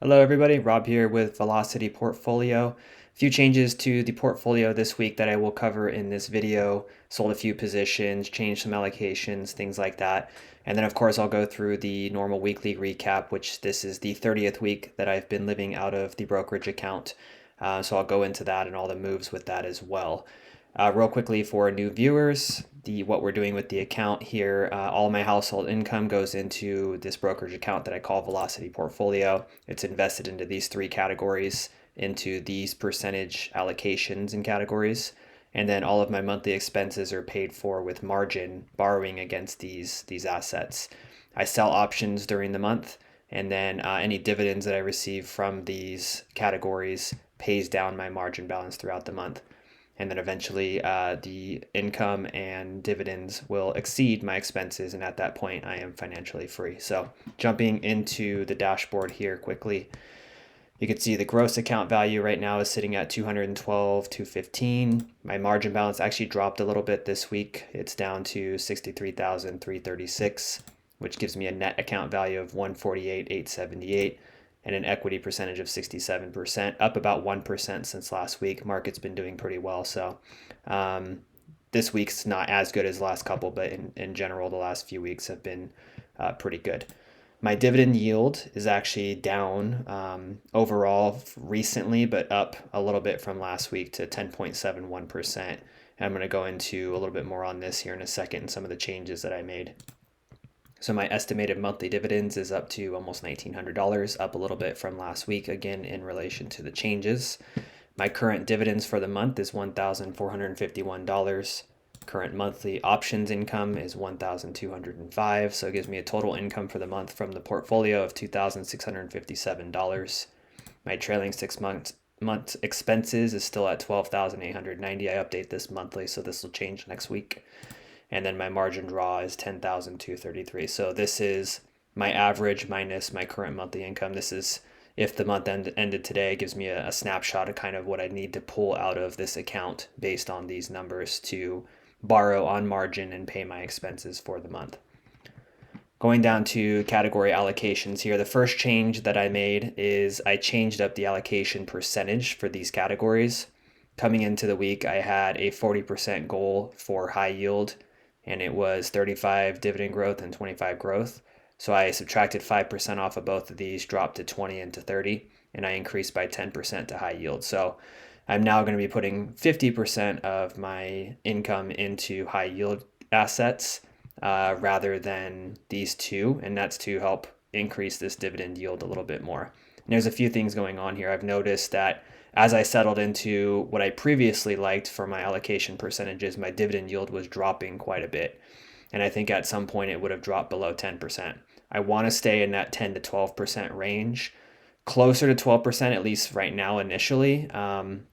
Hello everybody, Rob here with Velocity Portfolio. A few changes to the portfolio this week that I will cover in this video. Sold a few positions, changed some allocations, things like that. And then of course I'll go through the normal weekly recap, which this is the 30th week that I've been living out of the brokerage account. So I'll go into that and all the moves with that as well. Real quickly for new viewers, what we're doing with the account here, all my household income goes into this brokerage account that I call Velocity Portfolio. It's invested into these three categories, into these percentage allocations and categories. And then all of my monthly expenses are paid for with margin borrowing against these assets. I sell options during the month, and then any dividends that I receive from these categories pays down my margin balance throughout the month. And then eventually the income and dividends will exceed my expenses, and at that point I am financially free. So jumping into the dashboard here quickly, you can see the gross account value right now is sitting at 212,215. My margin balance actually dropped a little bit this week. It's down to 63,336, which gives me a net account value of 148,878 and an equity percentage of 67%, up about 1% since last week. Market's been doing pretty well. So this week's not as good as the last couple, but in general, the last few weeks have been pretty good. My dividend yield is actually down overall recently, but up a little bit from last week to 10.71%. And I'm going to go into a little bit more on this here in a second and some of the changes that I made. So my estimated monthly dividends is up to almost $1,900, up a little bit from last week, again, in relation to the changes. My current dividends for the month is $1,451. Current monthly options income is $1,205. So it gives me a total income for the month from the portfolio of $2,657. My trailing 6 month expenses is still at $12,890. I update this monthly, so this will change next week. And then my margin draw is $10,233. So this is my average minus my current monthly income. This is if the month ended today. It gives me a snapshot of kind of what I need to pull out of this account based on these numbers to borrow on margin and pay my expenses for the month. Going down to category allocations here, the first change that I made is I changed up the allocation percentage for these categories. Coming into the week, I had a 40% goal for high yield, and it was 35 dividend growth and 25 growth. So I subtracted 5% off of both of these, dropped to 20 and to 30, and I increased by 10% to high yield. So I'm now going to be putting 50% of my income into high yield assets rather than these two, and that's to help increase this dividend yield a little bit more. And there's a few things going on here. I've noticed that as I settled into what I previously liked for my allocation percentages, my dividend yield was dropping quite a bit. And I think at some point it would have dropped below 10%. I want to stay in that 10 to 12% range, closer to 12%, at least right now initially. And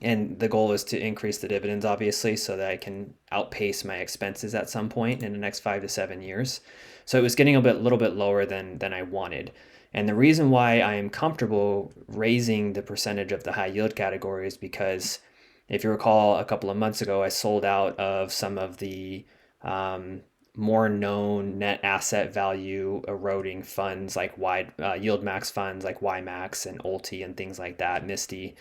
the goal is to increase the dividends, obviously, so that I can outpace my expenses at some point in the next 5 to 7 years. So it was getting a little bit lower than I wanted. And the reason why I am comfortable raising the percentage of the high yield category is because if you recall, a couple of months ago, I sold out of some of the more known net asset value eroding funds like yield max funds like YMAX and Ulti and things like that, Misty.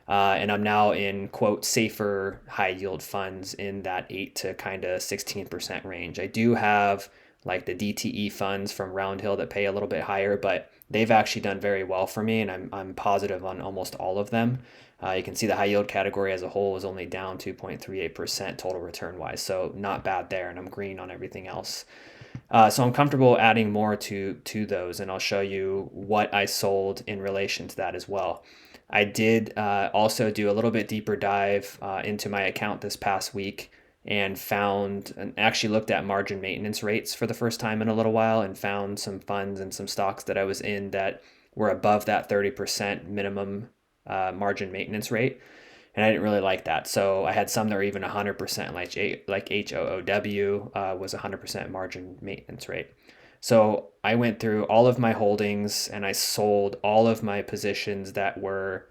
And I'm now in, quote, safer high yield funds in that 8 to kind of 16% range. I do have like the DTE funds from Roundhill that pay a little bit higher, but they've actually done very well for me, and I'm positive on almost all of them. You can see the high yield category as a whole is only down 2.38% total return wise, so not bad there, and I'm green on everything else. So I'm comfortable adding more to those, and I'll show you what I sold in relation to that as well. I did also do a little bit deeper dive into my account this past week and actually looked at margin maintenance rates for the first time in a little while and found some funds and some stocks that I was in that were above that 30% minimum margin maintenance rate. And I didn't really like that. So I had some that were even 100%, like HOOW was 100% margin maintenance rate. So I went through all of my holdings and I sold all of my positions that were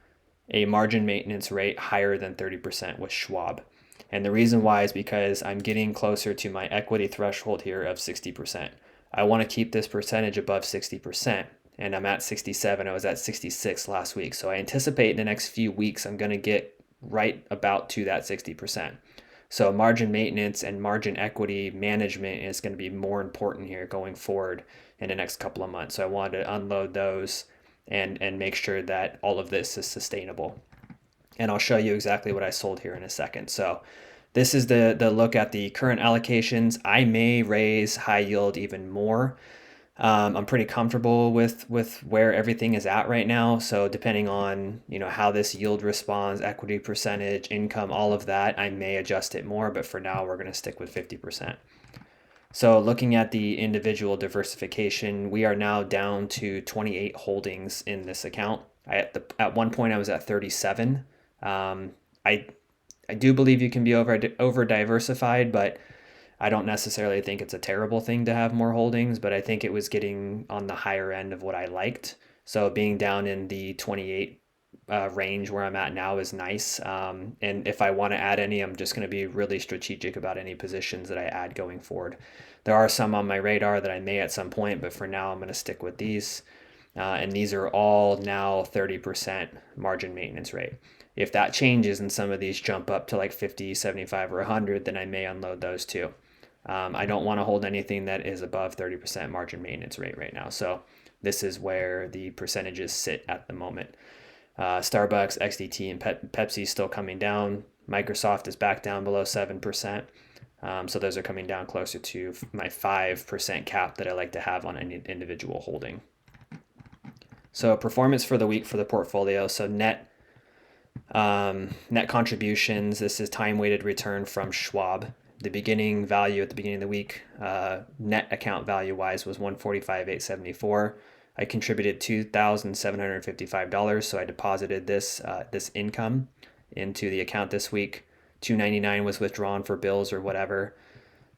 a margin maintenance rate higher than 30% with Schwab. And the reason why is because I'm getting closer to my equity threshold here of 60%. I want to keep this percentage above 60%. and I'm at 67. I was at 66 last week. So I anticipate in the next few weeks, I'm going to get right about to that 60%. So margin maintenance and margin equity management is going to be more important here going forward in the next couple of months. So I wanted to unload those and make sure that all of this is sustainable. And I'll show you exactly what I sold here in a second. So this is the look at the current allocations. I may raise high yield even more. I'm pretty comfortable with where everything is at right now. So depending on how this yield responds, equity percentage, income, all of that, I may adjust it more. But for now, we're going to stick with 50%. So looking at the individual diversification, we are now down to 28 holdings in this account. At one point, I was at 37. I do believe you can be over diversified, but I don't necessarily think it's a terrible thing to have more holdings, but I think it was getting on the higher end of what I liked. So being down in the 28 range where I'm at now is nice. And if I want to add any, I'm just going to be really strategic about any positions that I add going forward. There are some on my radar that I may at some point, but for now I'm going to stick with these. And these are all now 30% margin maintenance rate. If that changes and some of these jump up to like 50, 75, or 100, then I may unload those too. I don't want to hold anything that is above 30% margin maintenance rate right now. So this is where the percentages sit at the moment. Starbucks, XDT, and Pepsi still coming down. Microsoft is back down below 7%. So those are coming down closer to my 5% cap that I like to have on any individual holding. So performance for the week for the portfolio. So net contributions. This is time weighted return from Schwab. The beginning value at the beginning of the week, net account value wise, was $145,874. I contributed $2,755, so I deposited this income into the account this week. $299 was withdrawn for bills or whatever,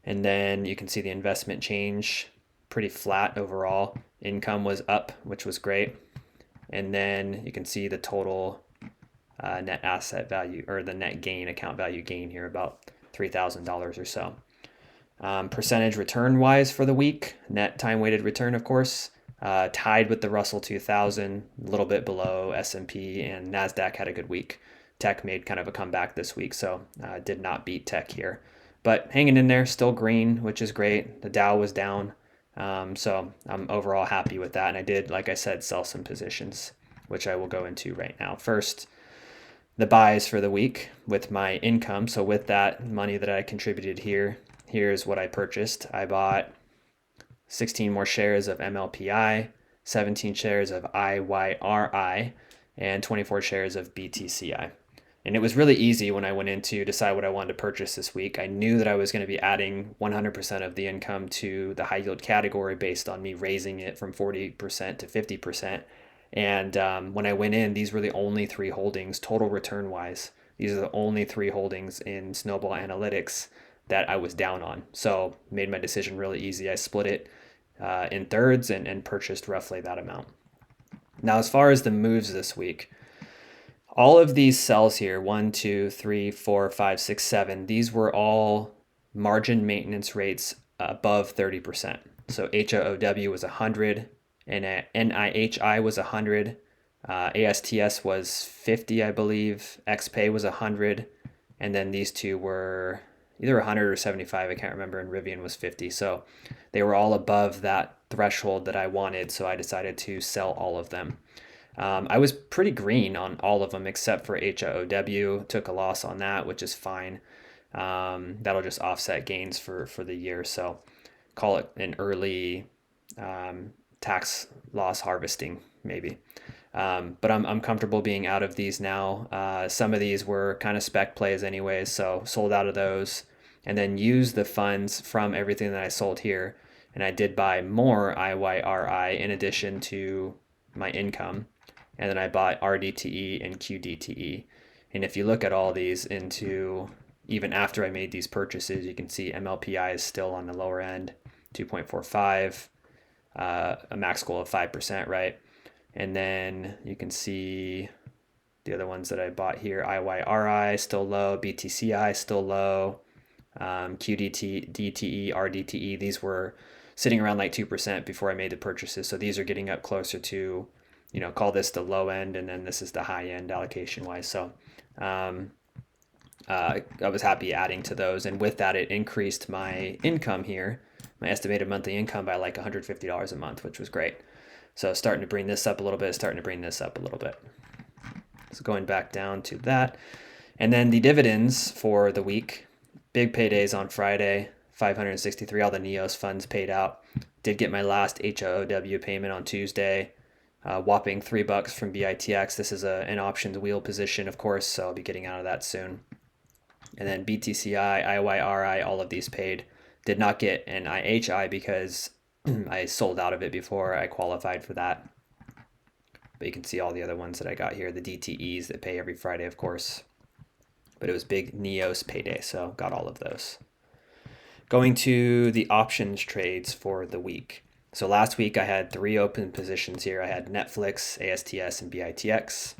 and then you can see the investment change, pretty flat overall. Income was up, which was great, and then you can see the total net asset value, or the net gain, account value gain here, about $3,000 or so. Percentage return wise for the week, net time weighted return, of course, tied with the Russell 2000, a little bit below S&P, and NASDAQ had a good week. Tech made kind of a comeback this week, so did not beat tech here. But hanging in there, still green, which is great. The Dow was down, so I'm overall happy with that. And I did, like I said, sell some positions, which I will go into right now. First, the buys for the week with my income. So with that money that I contributed here, here's what I purchased. I bought 16 more shares of MLPI, 17 shares of IYRI, and 24 shares of BTCI. And it was really easy when I went in to decide what I wanted to purchase this week. I knew that I was going to be adding 100% of the income to the high yield category based on me raising it from 40% to 50%. And when I went in, these were the only three holdings, total return wise. These are the only three holdings in Snowball Analytics that I was down on. So made my decision really easy. I split it in thirds and purchased roughly that amount. Now, as far as the moves this week, all of these cells here, 1, 2, 3, 4, 5, 6, 7, these were all margin maintenance rates above 30%. So HOOW was 100, and NIHI was 100, ASTS was 50, I believe, XPay was 100, and then these two were either 100 or 75, I can't remember, and Rivian was 50. So they were all above that threshold that I wanted, so I decided to sell all of them. I was pretty green on all of them except for HOOW. Took a loss on that, which is fine. That'll just offset gains for the year. So call it an early tax loss harvesting, maybe. But I'm comfortable being out of these now. Some of these were kind of spec plays anyways, so sold out of those. And then used the funds from everything that I sold here. And I did buy more IYRI in addition to my income. And then I bought RDTE and QDTE. And if you look at all these into, even after I made these purchases, you can see MLPI is still on the lower end, 2.45, a max goal of 5%, right? And then you can see the other ones that I bought here, IYRI still low, BTCI still low, QDT, DTE, RDTE. These were sitting around like 2% before I made the purchases. So these are getting up closer to, call this the low end, and then this is the high end allocation wise. So I was happy adding to those. And with that, it increased my income here, my estimated monthly income by like $150 a month, which was great. So starting to bring this up a little bit, So going back down to that. And then the dividends for the week, big paydays on Friday, 563, all the NEOS funds paid out. Did get my last HOOW payment on Tuesday, whopping $3 from BITX. This is an options wheel position, of course, so I'll be getting out of that soon. And then BTCI, IYRI, all of these paid. Did not get an IHI because I sold out of it before I qualified for that. But you can see all the other ones that I got here, the DTEs that pay every Friday, of course. But it was big NEOS payday, so got all of those. Going to the options trades for the week. So last week I had 3 open positions here. I had Netflix, ASTS, and BITX.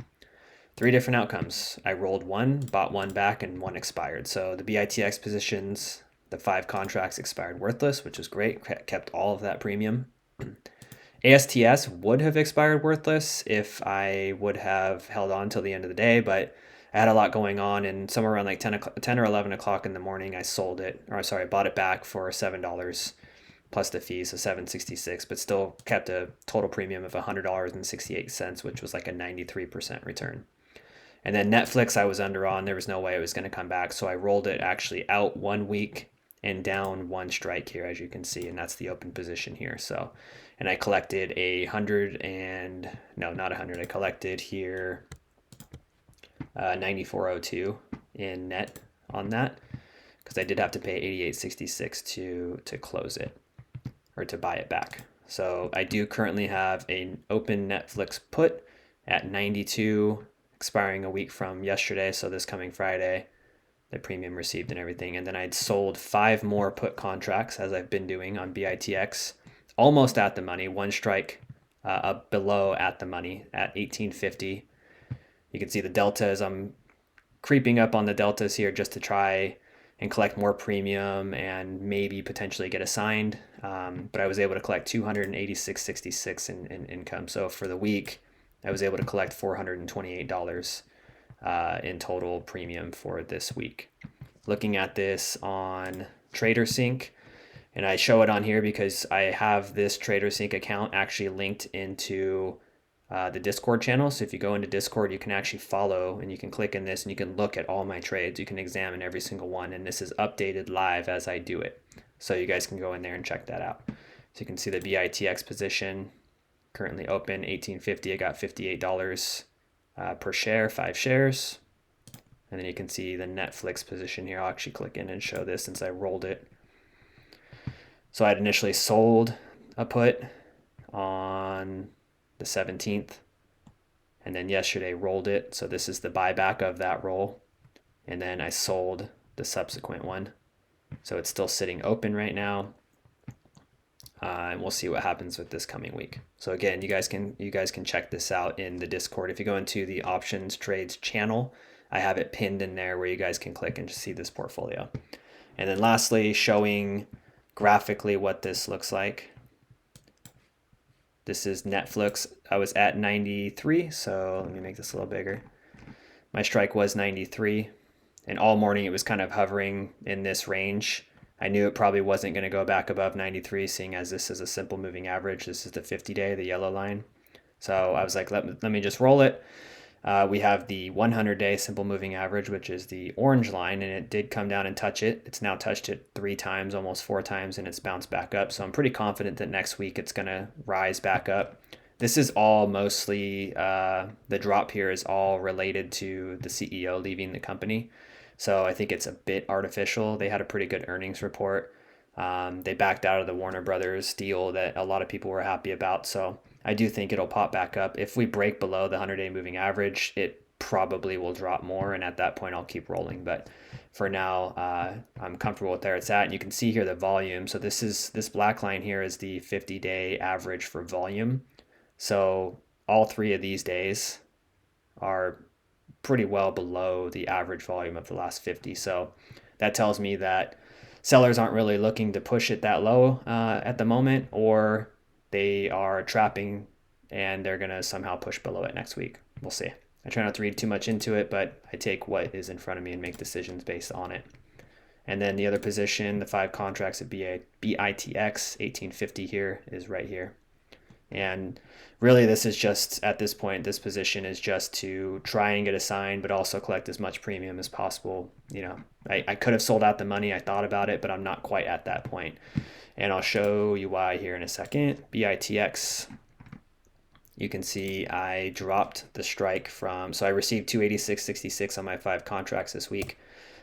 3 different outcomes. I rolled one, bought one back, and one expired. So the BITX positions, the 5 contracts expired worthless, which is great. Kept all of that premium. ASTS would have expired worthless if I would have held on till the end of the day, but I had a lot going on, and somewhere around like 10 or 11 o'clock in the morning, I bought it back for $7 plus the fees, so $7.66, but still kept a total premium of $100.68, which was like a 93% return. And then Netflix I was under on. There was no way it was going to come back, so I rolled it actually out 1 week and down 1 strike here, as you can see, and that's the open position here. So, and I collected I collected here 94.02 in net on that, because I did have to pay 88.66 to close it, or to buy it back. So I do currently have an open Netflix put at 92, expiring a week from yesterday, so this coming Friday, the premium received and everything. And then I'd sold 5 more put contracts, as I've been doing on BITX, almost at the money, 1 strike below at the money at 18.50. You can see the deltas. I'm creeping up on the deltas here just to try and collect more premium and maybe potentially get assigned. But I was able to collect $286.66 in income. So for the week, I was able to collect $428 in total premium for this week. Looking at this on TraderSync, and I show it on here because I have this TraderSync account actually linked into the Discord channel. So if you go into Discord, you can actually follow, and you can click in this and you can look at all my trades. You can examine every single one, and this is updated live as I do it. So you guys can go in there and check that out. So you can see the BITX position currently open, 18.50. I got $58 per share, 5 shares. And then you can see the Netflix position here. I'll actually click in and show this since I rolled it. So I'd initially sold a put on the 17th, and then yesterday rolled it. So this is the buyback of that roll. And then I sold the subsequent one. So it's still sitting open right now. And we'll see what happens with this coming week. So again, you guys can check this out in the Discord. If you go into the options trades channel, I have it pinned in there where you guys can click and just see this portfolio. And then lastly, showing graphically what this looks like. This is Netflix. I was at 93, so let me make this a little bigger. My strike was 93, and all morning it was kind of hovering in this range. I knew it probably wasn't going to go back above 93, seeing as this is a simple moving average. This is the 50-day, the yellow line. So I was like, let me just roll it. We have the 100-day simple moving average, which is the orange line, and it did come down and touch it. It's now touched it 3 times, almost 4 times, and it's bounced back up. So I'm pretty confident that next week it's going to rise back up. This is all mostly, the drop here is all related to the CEO leaving the company. So I think it's a bit artificial. They had a pretty good earnings report. They backed out of the Warner Brothers deal that a lot of people were happy about. So I do think it'll pop back up. If we break below the 100-day moving average, it probably will drop more. And at that point, I'll keep rolling. But for now, I'm comfortable with where it's at. And you can see here the volume. So this black line here is the 50-day average for volume. So all 3 of these days are pretty well below the average volume of the last 50. So that tells me that sellers aren't really looking to push it that low at the moment, or they are trapping and they're going to somehow push below it next week. We'll see. I try not to read too much into it, but I take what is in front of me and make decisions based on it. And then the other position, the 5 contracts at BITX, 1850 here is right here. And really this is just, at this point, this position is just to try and get a sign, but also collect as much premium as possible. You know, I could have sold out the money. I thought about it, but I'm not quite at that point. And I'll show you why here in a second. BITX, you can see I dropped the strike from, so I received 286.66 on my 5 contracts this week.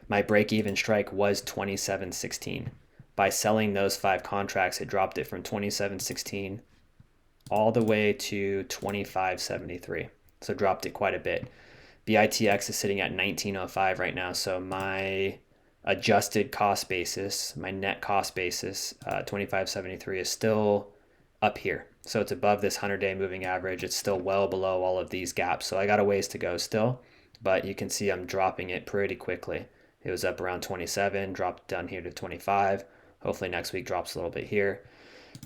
My break-even strike was 27.16. By selling those 5 contracts, it dropped it from 27.16 all the way to 25.73. So dropped it quite a bit. BITX is sitting at 19.05 right now. So my adjusted cost basis, my net cost basis, 25.73 is still up here. So it's above this 100-day moving average. It's still well below all of these gaps. So I got a ways to go still, but you can see I'm dropping it pretty quickly. It was up around 27, dropped down here to 25. Hopefully next week drops a little bit here.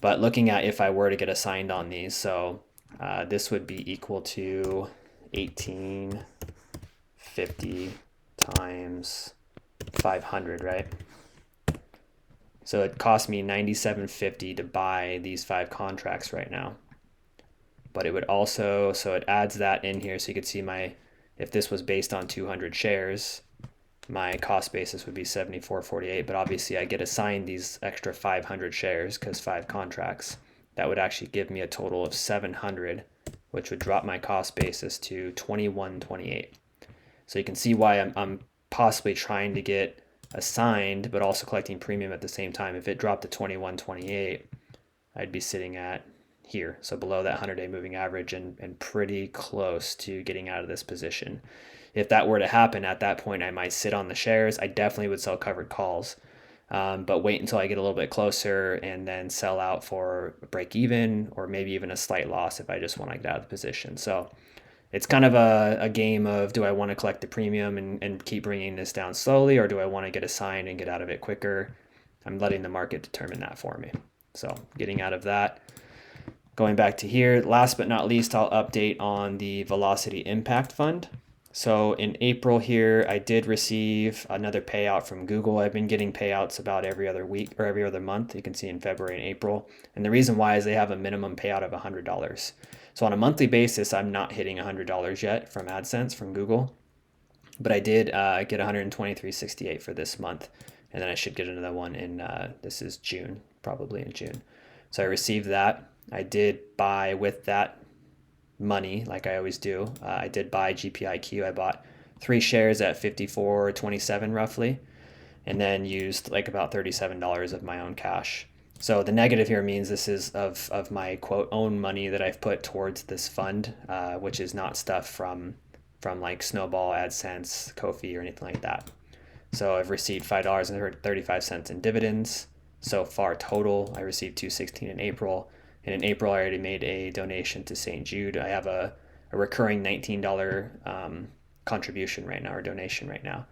But looking at if I were to get assigned on these, so this would be equal to 1850 times 500, right? So it cost me $97.50 to buy these 5 contracts right now. But it would also, so it adds that in here, so you could see my, if this was based on 200 shares, my cost basis would be $74.48, but obviously I get assigned these extra 500 shares because 5 contracts. That would actually give me a total of 700, which would drop my cost basis to $21.28. So you can see why I'm possibly trying to get assigned, but also collecting premium at the same time. If it dropped to 21.28, I'd be sitting at here, so below that 100-day moving average and pretty close to getting out of this position. If that were to happen at that point, I might sit on the shares. I definitely would sell covered calls, but wait until I get a little bit closer and then sell out for break even or maybe even a slight loss if I just want to get out of the position. So it's kind of a game of, do I want to collect the premium and keep bringing this down slowly, or do I want to get assigned and get out of it quicker? I'm letting the market determine that for me. So getting out of that. Going back to here, last but not least, I'll update on the Velocity Impact Fund. So in April here, I did receive another payout from Google. I've been getting payouts about every other week or every other month. You can see in February and April. And the reason why is they have a minimum payout of $100. So on a monthly basis, I'm not hitting $100 yet from AdSense from Google. But I did get $123.68 for this month. And then I should get another one in, this is June, probably in June. So I received that. I did buy with that money, like I always do. I did buy GPIQ. I bought 3 shares at $54.27 roughly, and then used like about $37 of my own cash. So the negative here means this is of my quote own money that I've put towards this fund, which is not stuff from like Snowball, AdSense, Ko-fi, or anything like that. So I've received $5.35 in dividends so far total. I received $2.16 in April. And in April, I already made a donation to St. Jude. I have a recurring $19 contribution right now, or donation right now.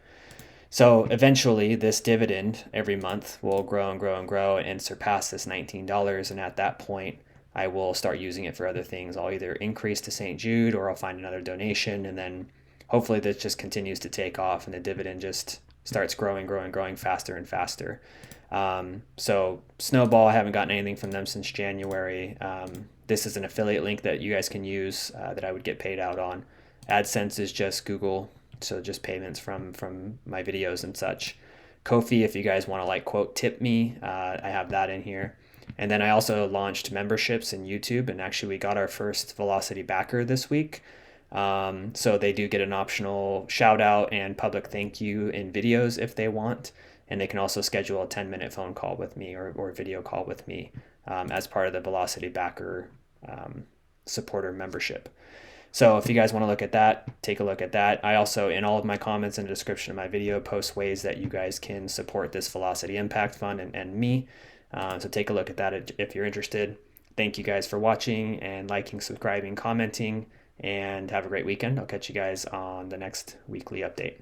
So eventually, this dividend every month will grow and grow and grow and surpass this $19. And at that point, I will start using it for other things. I'll either increase to St. Jude or I'll find another donation. And then hopefully this just continues to take off and the dividend just starts growing faster and faster. So Snowball, I haven't gotten anything from them since January. This is an affiliate link that you guys can use that I would get paid out on. AdSense is just Google, so just payments from my videos and such. Ko-fi, if you guys want to like quote tip me, I have that in here. And then I also launched memberships in YouTube, and actually we got our first Velocity backer this week. So they do get an optional shout out and public thank you in videos if they want. And they can also schedule a 10-minute phone call with me or video call with me as part of the Velocity Backer supporter membership. So if you guys want to look at that, take a look at that. I also, in all of my comments and description of my video, post ways that you guys can support this Velocity Impact Fund and me. So take a look at that if you're interested. Thank you guys for watching and liking, subscribing, commenting, and have a great weekend. I'll catch you guys on the next weekly update.